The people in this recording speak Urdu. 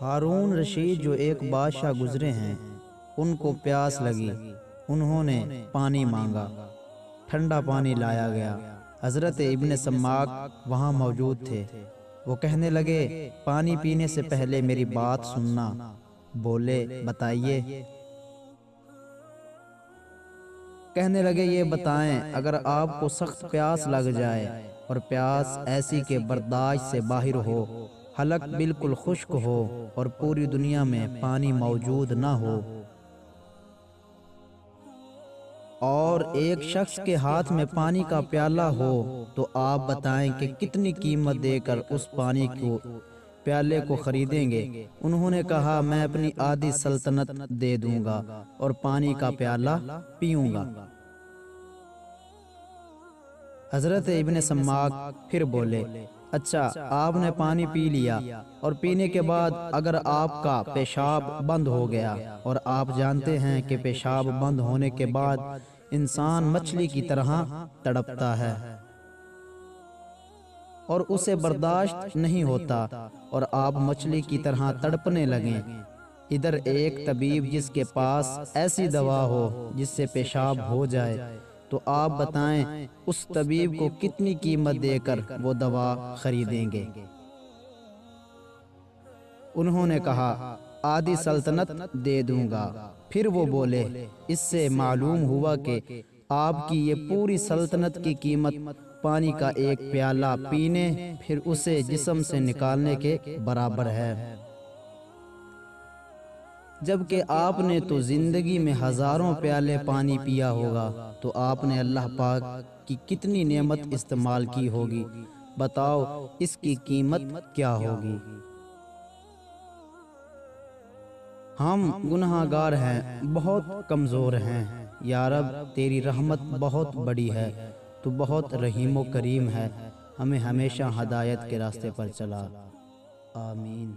ہارون رشید جو ایک بادشاہ گزرے ہیں، ان کو پیاس لگی، انہوں نے پانی مانگا، ٹھنڈا پانی لایا گیا۔ حضرت ابن سماک وہاں موجود تھے۔ وہ کہنے لگے، پانی پینے سے پہلے میری بات سننا۔ بولے، بتائیے۔ کہنے لگے، یہ بتائیں، اگر آپ کو سخت پیاس لگ جائے اور پیاس ایسی کہ برداشت سے باہر ہو، حلق بالکل خشک ہو اور پوری دنیا میں پانی موجود نہ ہو، اور ایک شخص کے ہاتھ میں پانی کا پیالہ ہو، تو آپ بتائیں کہ کتنی قیمت دے کر اس پانی کو پیالے کو خریدیں گے؟ انہوں نے کہا، میں اپنی آدھی سلطنت دے دوں گا اور پانی کا پیالہ پیوں گا۔ حضرت ابن سماک پھر بولے، اچھا، آپ نے پانی پی لیا، اور پینے کے بعد اگر آپ کا پیشاب بند ہو گیا، اور آپ جانتے ہیں کہ پیشاب بند ہونے کے بعد انسان مچھلی کی طرح تڑپتا ہے اور اسے برداشت نہیں ہوتا، اور آپ مچھلی کی طرح تڑپنے لگیں، ادھر ایک طبیب جس کے پاس ایسی دوا ہو جس سے پیشاب ہو جائے، تو آپ بتائیں اس طبیب کو کتنی قیمت دے کر وہ دوا خریدیں گے؟ انہوں نے کہا، آدھی سلطنت دے دوں گا۔ پھر وہ بولے، اس سے معلوم ہوا کہ آپ کی یہ پوری سلطنت کی قیمت پانی کا ایک پیالہ پینے پھر اسے جسم سے نکالنے کے برابر ہے، جبکہ آپ نے تو زندگی میں ہزاروں پیالے پانی پیا ہوگا، تو آپ نے اللہ پاک کی کتنی نعمت استعمال کی ہوگی، بتاؤ اس کی قیمت کیا ہوگی؟ ہم گناہ گار ہیں، بہت کمزور ہیں، یا رب تیری رحمت بہت بڑی ہے، تو بہت رحیم و کریم ہے، ہمیں ہمیشہ ہدایت کے راستے پر چلا۔ آمین۔